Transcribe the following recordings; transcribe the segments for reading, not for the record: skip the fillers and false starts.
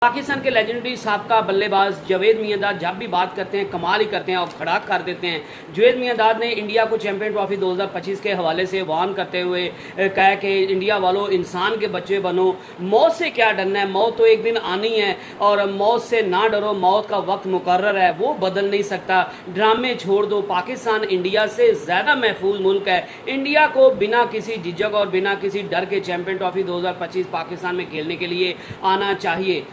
पाकिस्तान के लेजेंडरी साबका बल्लेबाज जावेद मियांदाद जब भी बात करते हैं कमाल ही करते हैं और खड़ा कर देते हैं। जावेद मियांदाद ने इंडिया को चैंपियन ट्रॉफी 2025 के हवाले से वार्न करते हुए कहा कि इंडिया वालों इंसान के बच्चे बनो, मौत से क्या डरना है, मौत तो एक दिन आनी है और मौत से ना डरो, मौत का वक्त मुकर्रर है, वो बदल नहीं सकता, ड्रामे छोड़ दो। पाकिस्तान इंडिया से ज़्यादा महफूज मुल्क है। इंडिया को बिना किसी झिझक और बिना किसी डर के चैंपियन ट्रॉफी 2025 पाकिस्तान में खेलने के लिए आना चाहिए।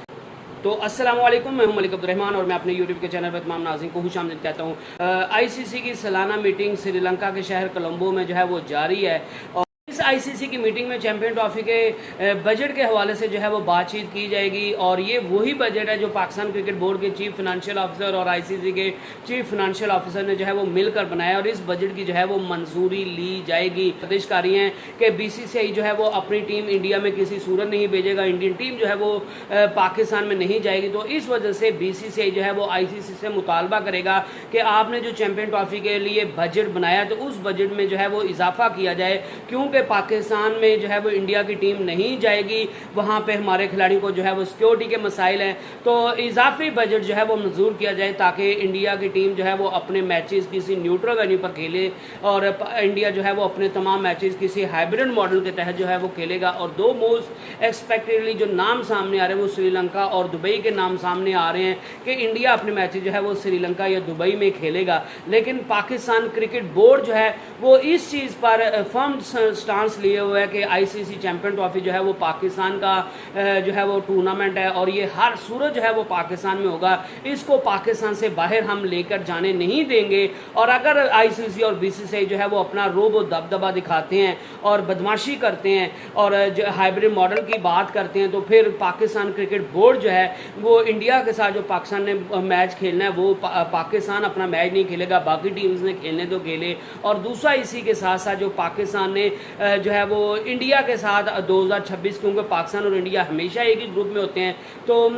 तो अस्सलाम वालेकुम, मैं हूं मलिक अब्दुर्रहमान और मैं अपने यूट्यूब के चैनल पर तमाम नाज़रीन को खुशामदीद कहता हूं। आईसीसी की सालाना मीटिंग श्रीलंका के शहर कोलंबो में जो है वो जारी है और इस आईसीसी की मीटिंग में चैंपियन ट्रॉफी के बजट के हवाले से जो है वो बातचीत की जाएगी और ये वही बजट है जो पाकिस्तान क्रिकेट बोर्ड के चीफ फाइनेंशियल ऑफिसर और आईसीसी के चीफ फाइनेंशियल ऑफिसर ने जो है वो मिलकर बनाया और इस बजट की जो है वो मंजूरी ली जाएगी। निर्देशकारी हैं कि बीसीसीआई जो है वो अपनी टीम इंडिया में किसी सूरत नहीं भेजेगा, इंडियन टीम जो है वो पाकिस्तान में नहीं जाएगी। तो इस वजह से बीसीसीआई जो है वो आईसीसी से मुतालबा करेगा कि आपने जो चैंपियन ट्रॉफी के लिए बजट बनाया तो उस बजट में जो है वो इजाफा किया जाए, क्योंकि पाकिस्तान में जो है वो इंडिया की टीम नहीं जाएगी, वहाँ पे हमारे खिलाड़ियों को जो है वो सिक्योरिटी के मसाइल हैं। तो इजाफी बजट जो है वो मंजूर किया जाए ताकि इंडिया की टीम जो है वो अपने मैचेस किसी न्यूट्रल वेन्यू पर खेले और इंडिया जो है वो अपने तमाम मैचेस किसी हाइब्रिड मॉडल के तहत जो है वो खेलेगा। और दो मोस्ट एक्सपेक्टेडली जो नाम सामने आ रहे हैं वो श्रीलंका और दुबई के नाम सामने आ रहे हैं कि इंडिया अपने मैचेस जो है वो श्रीलंका या दुबई में खेलेगा। लेकिन पाकिस्तान क्रिकेट बोर्ड जो है वो इस चीज़ पर फर्म स्टांस लिए हुए है कि आईसीसी चैंपियन ट्रॉफी जो है वो पाकिस्तान का जो है वो टूर्नामेंट है और ये हर सूरत जो है वो पाकिस्तान में होगा, इसको पाकिस्तान से बाहर हम लेकर जाने नहीं देंगे। और अगर आईसीसी और बीसीसीआई जो है वो अपना रोब और दबदबा दिखाते हैं और बदमाशी करते हैं और जो हाइब्रिड मॉडल की बात करते हैं तो फिर पाकिस्तान क्रिकेट बोर्ड जो है वो इंडिया के साथ जो पाकिस्तान ने मैच खेलना है वो पाकिस्तान अपना मैच नहीं खेलेगा, बाकी टीम्स ने खेलने तो खेले। और दूसरा इसी के साथ साथ जो पाकिस्तान ने जो है वो इंडिया के साथ 2026, क्योंकि पाकिस्तान और इंडिया हमेशा एक ही ग्रुप में होते हैं, तो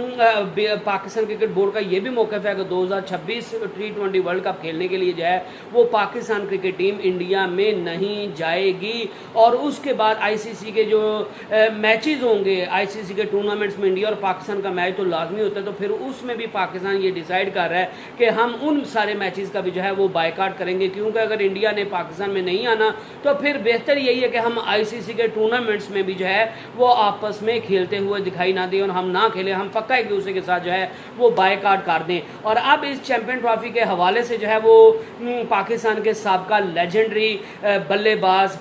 पाकिस्तान क्रिकेट बोर्ड का ये भी मौक़िफ़ है कि 2026 T20 वर्ल्ड कप खेलने के लिए जो है वो पाकिस्तान क्रिकेट टीम इंडिया में नहीं जाएगी। और उसके बाद आईसीसी के जो मैचेस होंगे, आईसीसी के टूर्नामेंट्स में इंडिया और पाकिस्तान का मैच तो लाजमी होता है, तो फिर उसमें भी पाकिस्तान ये डिसाइड कर रहा है कि हम उन सारे मैचेस का भी जो है वो बायकाट करेंगे, क्योंकि अगर इंडिया ने पाकिस्तान में नहीं आना तो फिर बेहतर यही है कि हम आईसीसी के टूर्नामेंट्स में भी जो है वो आपस में खेलते हुए दिखाई ना दें और हम ना खेलें, हम पक्का एक दूसरे के साथ जो है वो बायकाट कर दें। और अब इस चैंपियन ट्रॉफी के हवाले से जो है वो पाकिस्तान के साबका लेजेंडरी बल्लेबाज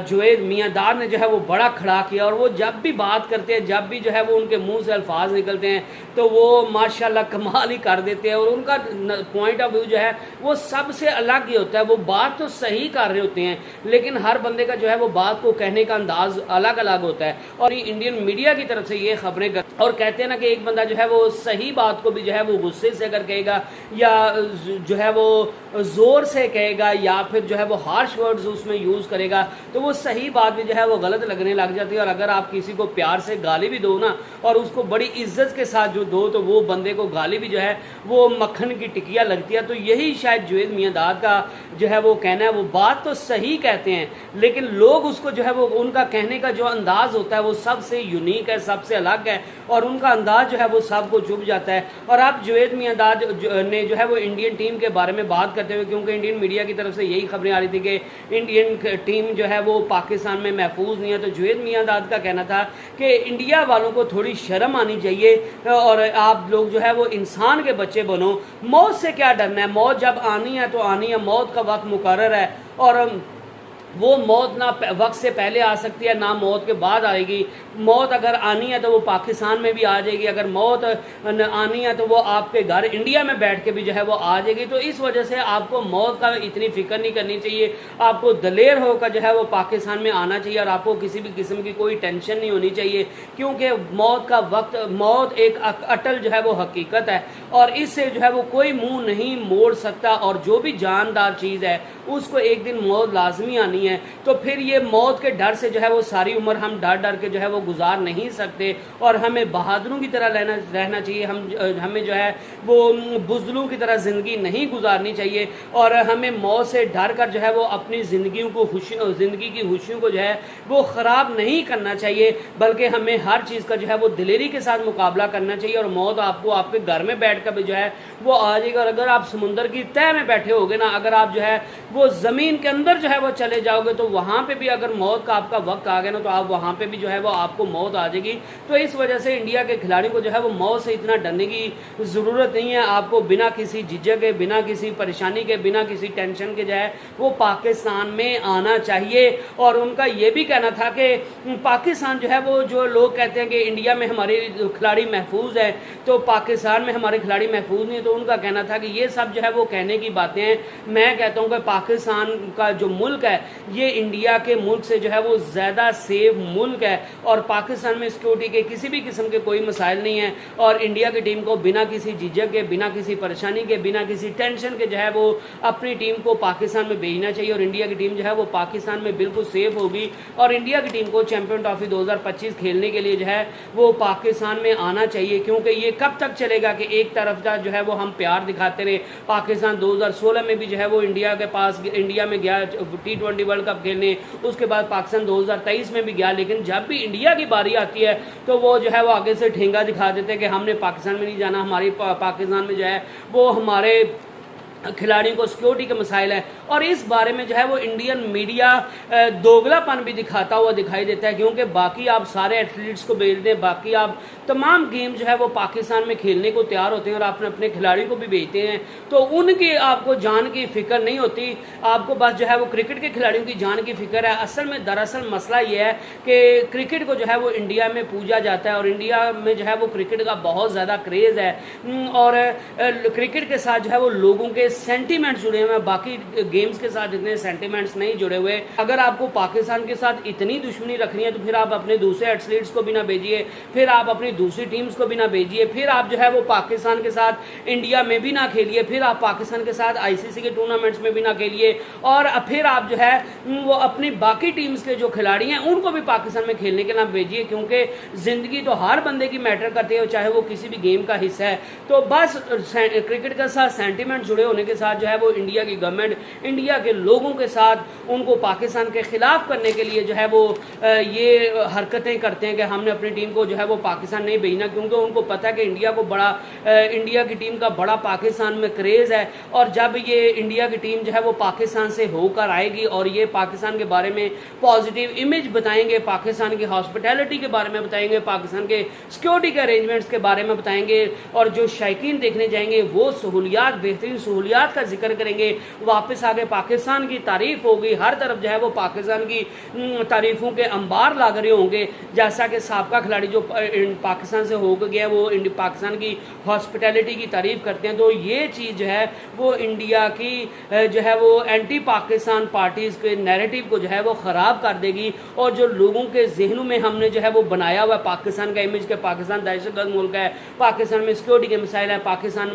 जावेद मियांदाद ने जो है वो बड़ा खड़ा किया और वो जब भी बात करते हैं, जब भी जो है वो उनके मुंह से अल्फाज निकलते हैं तो वो माशाल्लाह कमाल ही कर देते हैं और उनका पॉइंट ऑफ व्यू जो है वो सबसे अलग ही होता है। वो बात तो सही कर रहे होते हैं लेकिन हर बंदे का जो है वो बात को कहने का अंदाज अलग अलग होता है। और ये इंडियन मीडिया की तरफ से ये खबरें कर और कहते हैं ना कि एक बंदा जो है वो सही बात को भी जो है वो गुस्से से अगर कहेगा या जो है वो जोर से कहेगा या फिर जो है वो हार्श वर्ड्स उसमें यूज करेगा तो वो सही बात भी जो है वो गलत लगने लग जाती है। और अगर आप किसी को प्यार से गाली भी दो ना और उसको बड़ी इज्जत के साथ जो दो तो वो बंदे को गाली भी जो है वो मक्खन की टिकिया लगती है। तो यही शायद जावेद मियांदाद का जो है वो कहना है, वो बात तो सही कहते हैं लेकिन लोग उसको जो है वो उनका कहने का जो अंदाज होता है वो सबसे यूनिक है, सबसे अलग है और उनका अंदाज जो है वो सबको चुभ जाता है। और अब जावेद मियांदाद ने जो है वो इंडियन टीम के बारे में बात करते हुए, क्योंकि इंडियन मीडिया की तरफ से यही खबरें आ रही थी कि इंडियन टीम जो है वो पाकिस्तान में महफूज नहीं है, तो जावेद मियांदाद का कहना था कि इंडिया वालों को थोड़ी शर्म आनी चाहिए और आप लोग जो है वो इंसान के बच्चे बनो, मौत से क्या डरना है, मौत जब आनी है तो आनी है, मौत का वक्त मुकर्रर है और वो मौत ना वक्त से पहले आ सकती है ना मौत के बाद आएगी। मौत अगर आनी है तो वो पाकिस्तान में भी आ जाएगी, अगर मौत आनी है तो वो आपके घर इंडिया में बैठ के भी जो है वो आ जाएगी। तो इस वजह से आपको मौत का इतनी फिक्र नहीं करनी चाहिए, आपको दलेर होकर जो है वो पाकिस्तान में आना चाहिए और आपको किसी भी किस्म की कोई टेंशन नहीं होनी चाहिए, क्योंकि मौत का वक्त, मौत एक अटल जो है वो हकीकत है और इससे जो है वो कोई मुँह नहीं मोड़ सकता। और जो भी जानदार चीज़ है उसको एक दिन मौत लाजमी आनी नहीं है, तो फिर ये मौत के डर से जो है वो सारी उम्र हम डर डर के जो है वो गुजार नहीं सकते। और हमें बहादुरों की तरह रहना चाहिए। हमें जो है वो बुज़दिलों की तरह ज़िंदगी नहीं गुजारनी चाहिए, और हमें मौत से डर कर जो है वो अपनी ज़िंदगी की खुशियों को जो है वो ख़राब नहीं करना चाहिए, बल्कि हमें हर चीज़ का जो है वो दिलेरी के साथ मुकाबला करना चाहिए। और मौत आपको आपके घर में बैठ कर भी जो है वो आ जाएगी। और अगर आप समुंदर की तह में बैठे होगे ना, अगर आप जो है वो ज़मीन के अंदर जो है वो चले जाओगे, तो वहाँ पे भी अगर मौत का आपका वक्त आ गया ना, तो आप वहाँ पे भी जो है वो आपको मौत आ जाएगी। तो इस वजह से इंडिया के खिलाड़ियों को जो है वो मौत से इतना डरने की ज़रूरत नहीं है। आपको बिना किसी झिझक के, बिना किसी परेशानी के, बिना किसी टेंशन के जो है वो पाकिस्तान में आना चाहिए। और उनका ये भी कहना था कि पाकिस्तान जो है वो, जो लोग कहते हैं कि इंडिया में हमारे खिलाड़ी महफूज है तो पाकिस्तान में हमारे खिलाड़ी महफूज नहीं है, तो उनका कहना था कि ये सब जो है वो कहने की बातें हैं। मैं कहता हूँ कि पाकिस्तान का जो मुल्क है ये इंडिया के मुल्क से जो है वो ज़्यादा सेफ मुल्क है, और पाकिस्तान में सिक्योरिटी के किसी भी किस्म के कोई मसाइल नहीं है। और इंडिया की टीम को बिना किसी झिझक के, बिना किसी परेशानी के, बिना किसी टेंशन के जो है वो अपनी टीम को पाकिस्तान में भेजना चाहिए, और इंडिया की टीम जो है वो पाकिस्तान में बिल्कुल सेफ होगी। और इंडिया की टीम को चैंपियन ट्रॉफी 2025 खेलने के लिए जो है वो पाकिस्तान में आना चाहिए, क्योंकि ये कब तक चलेगा कि एक तरफ का जो है वो हम प्यार दिखाते रहे। पाकिस्तान 2016 में भी जो है वो इंडिया में गया T20 वर्ल्ड कप खेलने, उसके बाद पाकिस्तान 2023 में भी गया, लेकिन जब भी इंडिया की बारी आती है तो वो जो है वो आगे से ठेंगा दिखा देते हैं कि हमने पाकिस्तान में नहीं जाना, हमारी पाकिस्तान में जो है वो हमारे खिलाड़ियों को सिक्योरिटी के मसाइल हैं। और इस बारे में जो है वो इंडियन मीडिया दोगलापन भी दिखाता हुआ दिखाई देता है, क्योंकि बाकी आप सारे एथलीट्स को भेजते हैं, बाकी आप तमाम गेम जो है वो पाकिस्तान में खेलने को तैयार होते हैं, और आपने अपने खिलाड़ी को भी भेजते हैं, तो उनकी आपको जान की फ़िक्र नहीं होती। आपको बस जो है वो क्रिकेट के खिलाड़ियों की जान की फ़िक्र है। असल में दरअसल मसला ये है कि क्रिकेट को जो है वो इंडिया में पूजा जाता है, और इंडिया में जो है वो क्रिकेट का बहुत ज़्यादा क्रेज़ है, और क्रिकेट के साथ जो है वो लोगों के सेंटीमेंट्स जुड़े हुए हैं, बाकी गेम्स के साथ इतने सेंटीमेंट्स नहीं जुड़े हुए। अगर आपको पाकिस्तान के साथ इतनी दुश्मनी रखनी है तो फिर आप अपने दूसरे एथलीट्स को भी ना भेजिए, फिर आप अपनी दूसरी टीम्स को भी ना भेजिए, फिर आप जो है वो पाकिस्तान के साथ इंडिया में भी ना खेलिए, फिर आप पाकिस्तान के साथ आईसीसी के टूर्नामेंट्स में भी ना खेलिए, और फिर आप जो है वो अपनी बाकी टीम्स के जो खिलाड़ी हैं उनको भी पाकिस्तान में खेलने के ना भेजिए, क्योंकि ज़िंदगी तो हर बंदे की मैटर करती है, चाहे वो किसी भी गेम का हिस्सा है। तो बस क्रिकेट के साथ सेंटीमेंट जुड़े होने के साथ जो है वो इंडिया की गवर्नमेंट इंडिया के लोगों के साथ उनको पाकिस्तान के खिलाफ करने के लिए जो है वो ये हरकतें करते हैं कि हमने अपनी टीम को जो है वो पाकिस्तान नहीं भेजना, क्योंकि उनको पता है कि इंडिया की टीम का बड़ा पाकिस्तान में क्रेज़ है। और जब ये इंडिया की टीम जो है वो पाकिस्तान से होकर आएगी और ये पाकिस्तान के बारे में पॉजिटिव इमेज बताएंगे, पाकिस्तान की हॉस्पिटैलिटी के बारे में बताएंगे, पाकिस्तान के सिक्योरिटी के अरेंजमेंट्स के बारे में बताएंगे, और जो शायकीन देखने जाएंगे वो सहूलियात, बेहतरीन सहूलियात का जिक्र करेंगे, वापस आके पाकिस्तान की तारीफ होगी, हर तरफ जो है वो पाकिस्तान की तारीफों के अंबार लाग रहे होंगे। जैसा कि साबका खिलाड़ी जो पाकिस्तान से होकर गया वो पाकिस्तान की हॉस्पिटैलिटी की तारीफ करते हैं, तो ये चीज़ जो है वो इंडिया की जो है वो एंटी पाकिस्तान पार्टीज़ के नैरेटिव को जो है वो ख़राब कर देगी, और जो लोगों के जहनों में हमने जो है वो बनाया हुआ पाकिस्तान का इमेज के पाकिस्तान दहशतगर्द मुल्क है, पाकिस्तान में सिक्योरिटी के मसाइल है, पाकिस्तान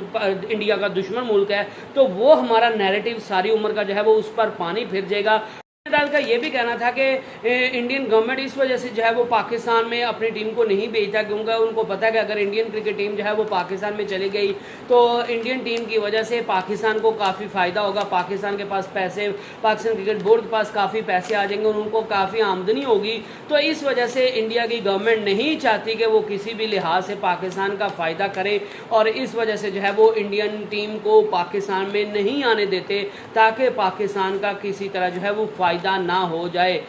इंडिया का दुश्मन मुल्क है, तो वो हमारा नैरेटिव सारी उम्र का जो है वो उस पर पानी फिर जाएगा। डाल का ये भी कहना था कि इंडियन गवर्नमेंट इस वजह से जो है वो पाकिस्तान में अपनी टीम को नहीं भेजता, क्योंकि उनको पता है कि अगर इंडियन क्रिकेट टीम जो है वो पाकिस्तान में चली गई तो इंडियन टीम की वजह से पाकिस्तान को काफ़ी फ़ायदा होगा, पाकिस्तान के पास पैसे, पाकिस्तान क्रिकेट बोर्ड के पास काफ़ी पैसे आ जाएंगे और उनको काफ़ी आमदनी होगी। तो इस वजह से इंडिया की गवर्नमेंट नहीं चाहती कि वो किसी भी लिहाज से पाकिस्तान का फ़ायदा करे, और इस वजह से जो है वो इंडियन टीम को पाकिस्तान में नहीं आने देते, ताकि पाकिस्तान का किसी तरह जो है वो फ़ायदा ना हो जाए।